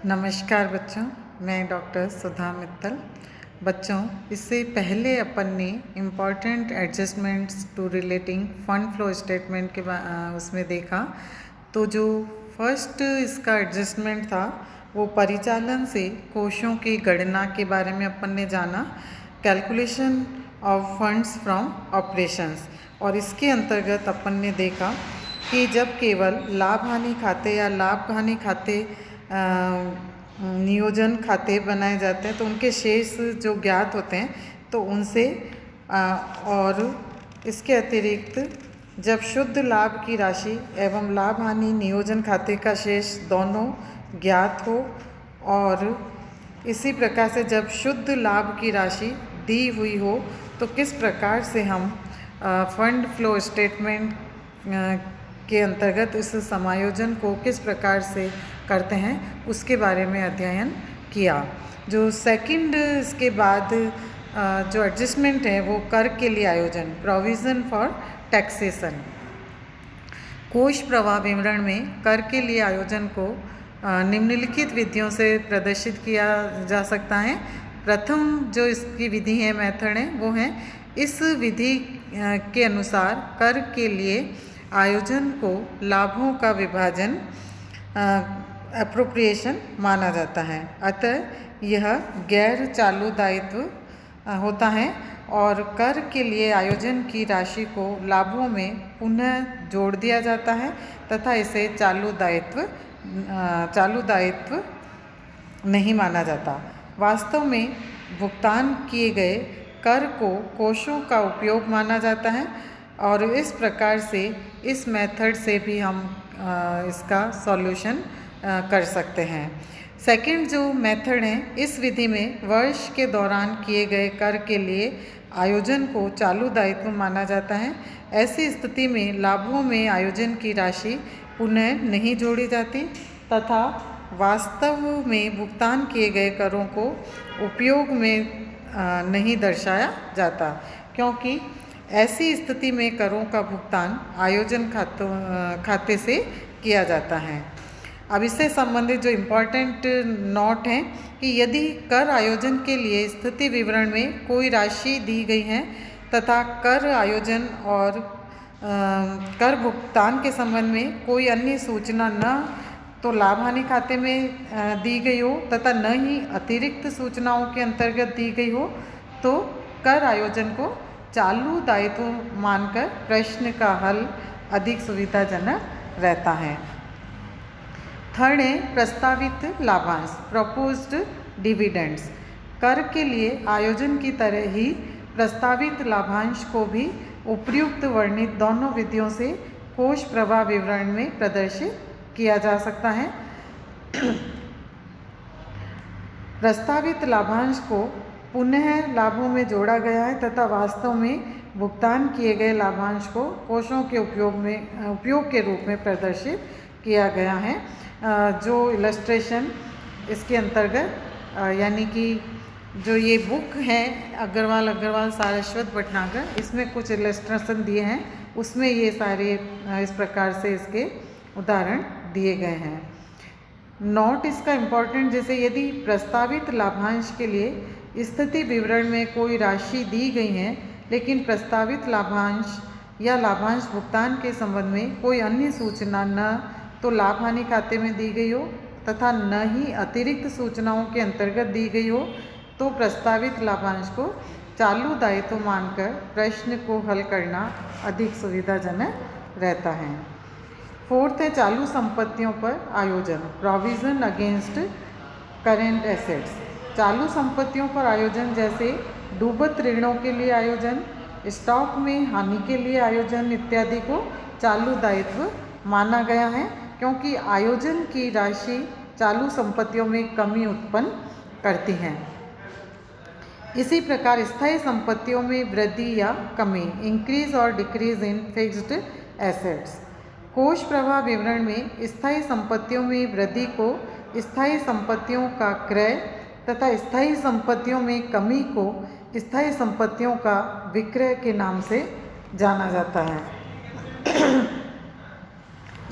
नमस्कार बच्चों, मैं डॉक्टर सुधा मित्तल। बच्चों, इससे पहले अपन ने important adjustments to relating fund flow statement के उसमें देखा। तो जो फर्स्ट इसका एडजस्टमेंट था वो परिचालन से कोषों की गणना के बारे में अपन ने जाना, calculation of funds from operations. और इसके अंतर्गत अपन ने देखा कि जब केवल लाभ हानि खाते या लाभ हानि खाते नियोजन खाते बनाए जाते हैं तो उनके शेष जो ज्ञात होते हैं तो उनसे और इसके अतिरिक्त जब शुद्ध लाभ की राशि एवं लाभ हानि नियोजन खाते का शेष दोनों ज्ञात हो, और इसी प्रकार से जब शुद्ध लाभ की राशि दी हुई हो तो किस प्रकार से हम फंड फ्लो स्टेटमेंट के अंतर्गत इस समायोजन को किस प्रकार से करते हैं उसके बारे में अध्ययन किया। जो सेकंड इसके बाद जो एडजस्टमेंट है वो कर के लिए आयोजन, प्रोविज़न फॉर टैक्सेशन। कोष प्रवाह विवरण में कर के लिए आयोजन को निम्नलिखित विधियों से प्रदर्शित किया जा सकता है। प्रथम जो इसकी विधि है, मेथड है, वो है इस विधि के अनुसार कर के लिए आयोजन को लाभों का विभाजन एप्रोप्रिएशन माना जाता है। अतः यह गैर चालू दायित्व होता है और कर के लिए आयोजन की राशि को लाभों में पुनः जोड़ दिया जाता है तथा इसे चालू दायित्व नहीं माना जाता। वास्तव में भुगतान किए गए कर को कोषों का उपयोग माना जाता है और इस प्रकार से इस मेथड से भी हम इसका सॉल्यूशन कर सकते हैं। सेकंड जो मेथड है, इस विधि में वर्ष के दौरान किए गए कर के लिए आयोजन को चालू दायित्व माना जाता है। ऐसी स्थिति में लाभों में आयोजन की राशि पुनः नहीं जोड़ी जाती तथा वास्तव में भुगतान किए गए करों को उपयोग में नहीं दर्शाया जाता, क्योंकि ऐसी स्थिति में करों का भुगतान आयोजन खाते से किया जाता है। अब इससे संबंधित जो इम्पॉर्टेंट नोट हैं कि यदि कर आयोजन के लिए स्थिति विवरण में कोई राशि दी गई है तथा कर आयोजन और कर भुगतान के संबंध में कोई अन्य सूचना न तो लाभ हानि खाते में दी गई हो तथा न ही अतिरिक्त सूचनाओं के अंतर्गत दी गई हो तो कर आयोजन को चालू दायित्व मानकर प्रश्न का हल अधिक सुविधाजनक रहता है। थर्ड है प्रस्तावित लाभांश, प्रपोज्ड डिविडेंड्स। कर के लिए आयोजन की तरह ही प्रस्तावित लाभांश को भी उपर्युक्त वर्णित दोनों विधियों से कोष प्रवाह विवरण में प्रदर्शित किया जा सकता है। प्रस्तावित लाभांश को पुनः लाभों में जोड़ा गया है तथा वास्तव में भुगतान किए गए लाभांश को कोषों के उपयोग के रूप में प्रदर्शित किया गया है। जो इलस्ट्रेशन इसके अंतर्गत यानी कि जो ये बुक है अग्रवाल सारस्वत भटनागर, इसमें कुछ इलस्ट्रेशन दिए हैं, उसमें ये सारे इस प्रकार से इसके उदाहरण दिए गए हैं। नोट इसका इम्पॉर्टेंट, जैसे यदि प्रस्तावित लाभांश के लिए स्थिति विवरण में कोई राशि दी गई है लेकिन प्रस्तावित लाभांश या लाभांश भुगतान के संबंध में कोई अन्य सूचना न तो लाभ हानि खाते में दी गई हो तथा न ही अतिरिक्त सूचनाओं के अंतर्गत दी गई हो तो प्रस्तावित लाभांश को चालू दायित्व मानकर प्रश्न को हल करना अधिक सुविधाजनक रहता है। फोर्थ है चालू संपत्तियों पर आयोजन, प्रोविज़न अगेंस्ट करेंट एसेट्स। चालू संपत्तियों पर आयोजन जैसे डूबत ऋणों के लिए आयोजन, स्टॉक में हानि के लिए आयोजन इत्यादि को चालू दायित्व माना गया है, क्योंकि आयोजन की राशि चालू संपत्तियों में कमी उत्पन्न करती हैं। इसी प्रकार स्थायी संपत्तियों में वृद्धि या कमी, इंक्रीज और डिक्रीज इन फिक्स्ड एसेट्स। कोष प्रवाह विवरण में स्थायी संपत्तियों में वृद्धि को स्थायी संपत्तियों का क्रय तथा स्थायी संपत्तियों में कमी को स्थायी संपत्तियों का विक्रय के नाम से जाना जाता है।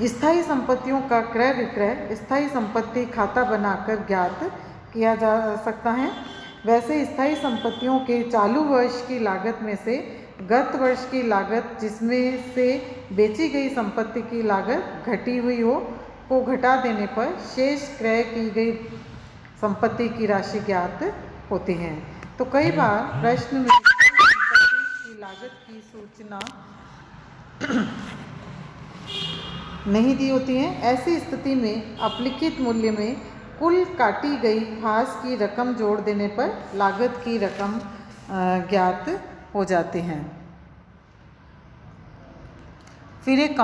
स्थायी संपत्तियों का क्रय विक्रय स्थायी संपत्ति खाता बनाकर ज्ञात किया जा सकता है। वैसे स्थायी संपत्तियों के चालू वर्ष की लागत में से गत वर्ष की लागत जिसमें से बेची गई संपत्ति की लागत घटी हुई हो को घटा देने पर शेष क्रय की गई संपत्ति की राशि ज्ञात होती है। तो कई बार प्रश्न में संपत्ति की लागत की सूचना नहीं दी होती है। ऐसी स्थिति में अपलिखित मूल्य में कुल काटी गई हास की रकम जोड़ देने पर लागत की रकम ज्ञात हो जाती हैं। फिर एक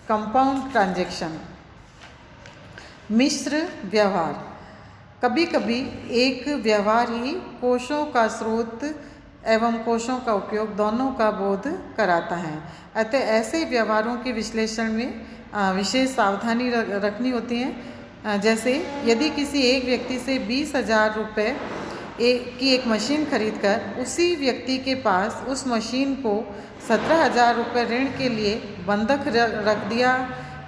कंपाउंड ट्रांजैक्शन, मिश्र व्यवहार। कभी कभी एक व्यवहार ही कोषों का स्रोत एवं कोषों का उपयोग दोनों का बोध कराता है। अतः ऐसे व्यवहारों के विश्लेषण में विशेष सावधानी रखनी होती है। जैसे यदि किसी एक व्यक्ति से 20,000 रुपये की एक मशीन खरीदकर उसी व्यक्ति के पास उस मशीन को 17,000 रुपये ऋण के लिए बंधक रख दिया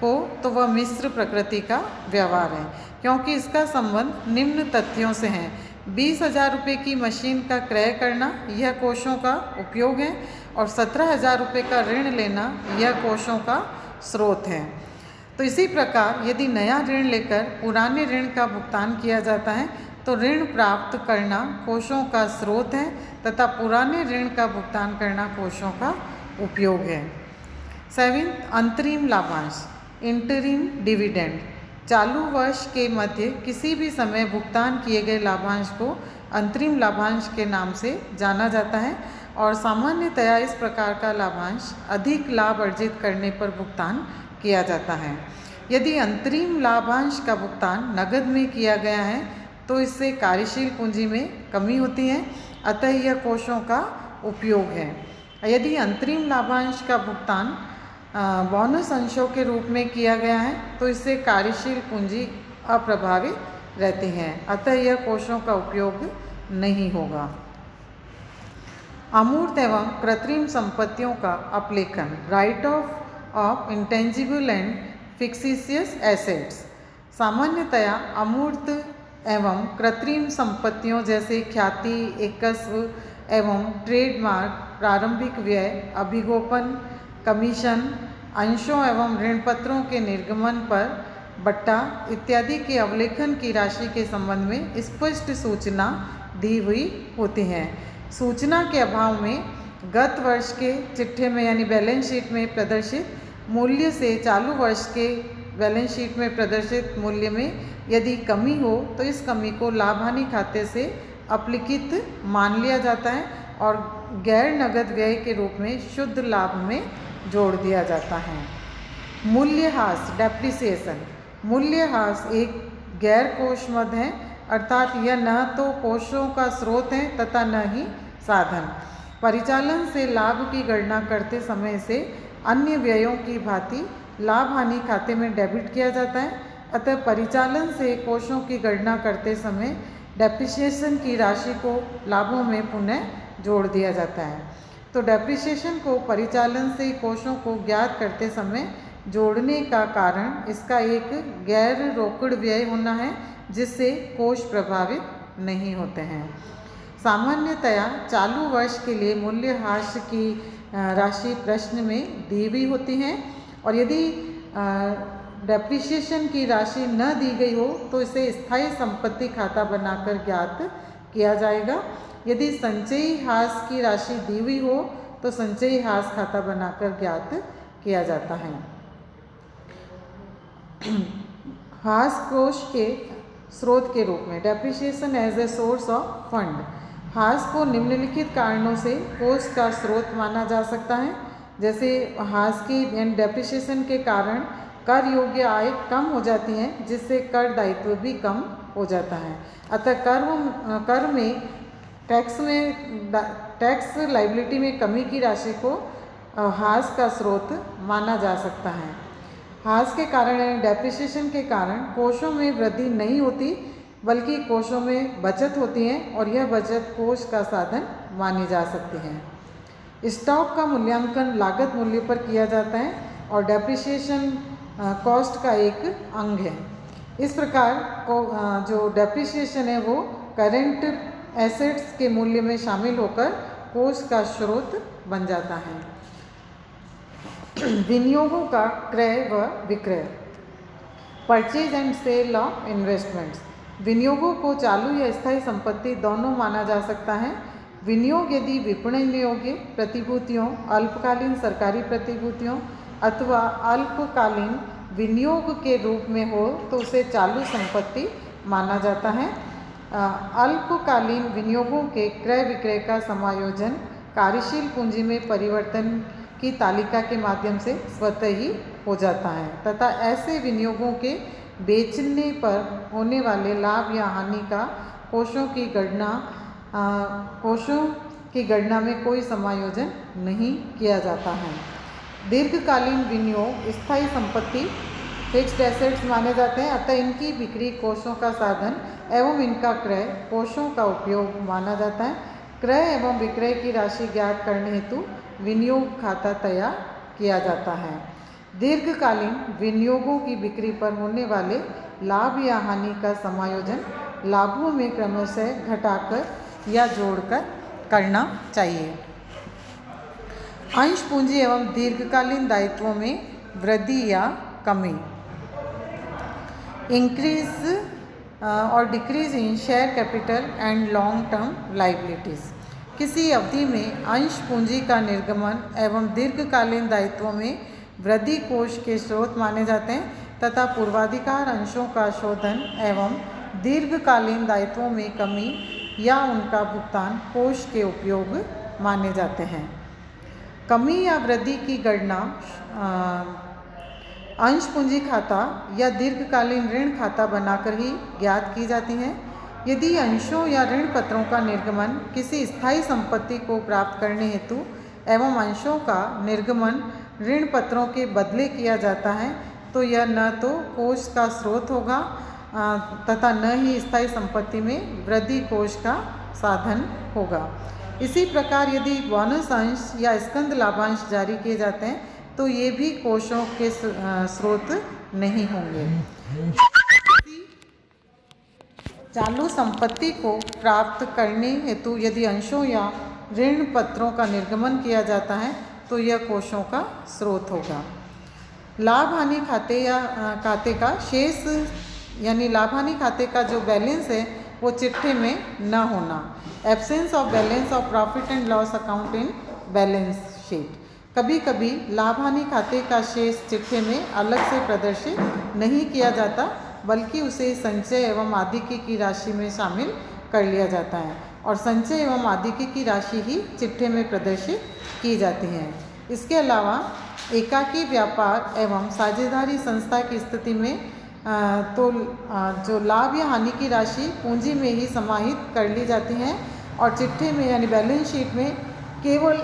हो तो वह मिश्र प्रकृति का व्यवहार है, क्योंकि इसका संबंध निम्न तथ्यों से है। 20,000 रुपये की मशीन का क्रय करना यह कोषों का उपयोग है और 17,000 रुपये का ऋण लेना यह कोषों का स्रोत है। तो इसी प्रकार यदि नया ऋण लेकर पुराने ऋण का भुगतान किया जाता है तो ऋण प्राप्त करना कोषों का स्रोत है तथा पुराने ऋण का भुगतान करना कोषों का उपयोग है। 7, अंतरिम लाभांश, इंटरिम डिविडेंड। चालू वर्ष के मध्य किसी भी समय भुगतान किए गए लाभांश को अंतरिम लाभांश के नाम से जाना जाता है और सामान्यतया इस प्रकार का लाभांश अधिक लाभ अर्जित करने पर भुगतान किया जाता है। यदि अंतरिम लाभांश का भुगतान नकद में किया गया है तो इससे कार्यशील पूंजी में कमी होती है, अतः यह कोषों का उपयोग है। यदि अंतरिम लाभांश का भुगतान बोनस अंशों के रूप में किया गया है तो इससे कार्यशील पूंजी अप्रभावित रहती है, अतः यह कोषों का उपयोग नहीं होगा। अमूर्त एवं कृत्रिम संपत्तियों का अपलेखन, write off intangible and fictitious assets. सामान्यतया अमूर्त एवं कृत्रिम संपत्तियों जैसे ख्याति, एकस्व एवं ट्रेडमार्क, प्रारंभिक व्यय, अभिगोपन, कमीशन, अंशों एवं ऋण पत्रों के निर्गमन पर बट्टा इत्यादि के अवलेखन की राशि के संबंध में स्पष्ट सूचना दी हुई होती है। सूचना के अभाव में गत वर्ष के चिट्ठे में यानी बैलेंस शीट में प्रदर्शित मूल्य से चालू वर्ष के बैलेंस शीट में प्रदर्शित मूल्य में यदि कमी हो तो इस कमी को लाभ हानि खाते से अपलिखित मान लिया जाता है और गैर नगद व्यय के रूप में शुद्ध लाभ में जोड़ दिया जाता है। मूल्यह्रास, डेप्रिसिएशन। मूल्यह्रास एक गैर कोष मद है, अर्थात यह न तो कोषों का स्रोत है तथा न ही साधन। परिचालन से लाभ की गणना करते समय से अन्य व्ययों की भांति लाभ हानि खाते में डेबिट किया जाता है, अतः परिचालन से कोषों की गणना करते समय डेप्रिसिएशन की राशि को लाभों में पुनः जोड़ दिया जाता है। तो डेप्रिसिएशन को परिचालन से कोषों को ज्ञात करते समय जोड़ने का कारण इसका एक गैर रोकड़ व्यय होना है जिससे कोष प्रभावित नहीं होते हैं। सामान्यतया चालू वर्ष के लिए मूल्यह्रास की राशि प्रश्न में दी हुई होती है और यदि डेप्रिसिएशन की राशि न दी गई हो तो इसे स्थायी संपत्ति खाता बनाकर ज्ञात किया जाएगा। यदि संचयी हास की राशि दी हुई हो तो संचयी हास खाता बनाकर ज्ञात किया जाता है। हास कोष के स्रोत के रूप में, depreciation as a source of fund. हास को निम्नलिखित कारणों से कोष का स्रोत माना जा सकता है, जैसे हास की डेप्रिसिएशन के कारण कर योग्य आय कम हो जाती है जिससे कर दायित्व भी कम हो जाता है। अतः कर में टैक्स लाइबिलिटी में कमी की राशि को हास का स्रोत माना जा सकता है। हास के कारण डेप्रिसिएशन के कारण कोषों में वृद्धि नहीं होती बल्कि कोषों में बचत होती है और यह बचत कोष का साधन मानी जा सकती है। स्टॉक का मूल्यांकन लागत मूल्य पर किया जाता है और डेप्रिसिएशन कॉस्ट का एक अंग है। इस प्रकार को जो डेप्रिसिएशन है वो करंट एसेट्स के मूल्य में शामिल होकर कोष का स्रोत बन जाता है। विनियोगों का क्रय व विक्रय, purchase and sale of investments. विनियोगों को चालू या स्थायी संपत्ति दोनों माना जा सकता है। विनियोग यदि विपणन योग्य प्रतिभूतियों, अल्पकालीन सरकारी प्रतिभूतियों अथवा अल्पकालीन विनियोग के रूप में हो तो उसे चालू संपत्ति माना जाता है। अल्पकालीन विनियोगों के क्रय विक्रय का समायोजन कार्यशील पूंजी में परिवर्तन की तालिका के माध्यम से स्वतः ही हो जाता है तथा ऐसे विनियोगों के बेचने पर होने वाले लाभ या हानि का कोषों की गणना में कोई समायोजन नहीं किया जाता है। दीर्घकालीन विनियोग स्थायी संपत्ति फिक्स्ड एसेट्स माने जाते हैं, अतः इनकी बिक्री कोषों का साधन एवं इनका क्रय कोषों का उपयोग माना जाता है। क्रय एवं विक्रय की राशि ज्ञात करने हेतु विनियोग खाता तैयार किया जाता है। दीर्घकालीन विनियोगों की बिक्री पर होने वाले लाभ या हानि का समायोजन लाभों में क्रमशः घटाकर या जोड़कर करना चाहिए। अंश पूंजी एवं दीर्घकालीन दायित्वों में वृद्धि या कमी, इंक्रीज और decrease in share capital and long term liabilities. किसी अवधि में अंश पूंजी का निर्गमन एवं दीर्घकालीन दायित्वों में वृद्धि कोष के स्रोत माने जाते हैं तथा पूर्वाधिकार अंशों का शोधन एवं दीर्घकालीन दायित्वों में कमी या उनका भुगतान कोष के उपयोग माने जाते हैं। कमी या वृद्धि की गणना अंश पूंजी खाता या दीर्घकालीन ऋण खाता बनाकर ही ज्ञात की जाती है। यदि अंशों या ऋण पत्रों का निर्गमन किसी स्थायी संपत्ति को प्राप्त करने हेतु एवं अंशों का निर्गमन ऋण पत्रों के बदले किया जाता है तो यह न तो कोष का स्रोत होगा तथा न ही स्थायी संपत्ति में वृद्धि कोष का साधन होगा। इसी प्रकार यदि बोनस अंश या स्कंद लाभांश जारी किए जाते हैं तो ये भी कोषों के स्रोत नहीं होंगे। चालू संपत्ति को प्राप्त करने हेतु यदि अंशों या ऋण पत्रों का निर्गमन किया जाता है तो यह कोषों का स्रोत होगा। लाभ हानि खाते का शेष यानी लाभ हानि खाते का जो बैलेंस है वो चिट्ठे में न होना, absence of balance of profit and loss account in balance sheet. कभी कभी लाभ हानि खाते का शेष चिट्ठे में अलग से प्रदर्शित नहीं किया जाता बल्कि उसे संचय एवं आदिकी की राशि में शामिल कर लिया जाता है और संचय एवं आदिकी की राशि ही चिट्ठे में प्रदर्शित की जाती है। इसके अलावा एकाकी व्यापार एवं साझेदारी संस्था की स्थिति में जो लाभ या हानि की राशि पूंजी में ही समाहित कर ली जाती है और चिट्ठे में यानी बैलेंस शीट में केवल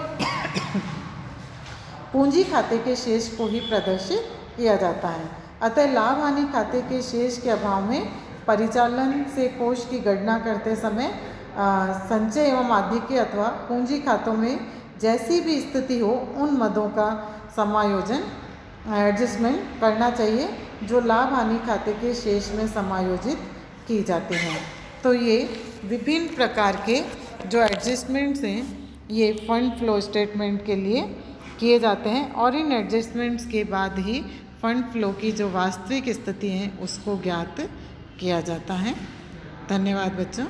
पूंजी खाते के शेष को ही प्रदर्शित किया जाता है। अतः लाभ हानि खाते के शेष के अभाव में परिचालन से कोष की गणना करते समय संचय एवं आदिकी अथवा पूंजी खातों में जैसी भी स्थिति हो उन मदों का समायोजन एडजस्टमेंट करना चाहिए जो लाभ हानि खाते के शेष में समायोजित की जाते हैं। तो ये विभिन्न प्रकार के जो एडजस्टमेंट्स हैं ये फंड फ्लो स्टेटमेंट के लिए किए जाते हैं और इन एडजस्टमेंट्स के बाद ही फंड फ्लो की जो वास्तविक स्थिति है उसको ज्ञात किया जाता है। धन्यवाद बच्चों।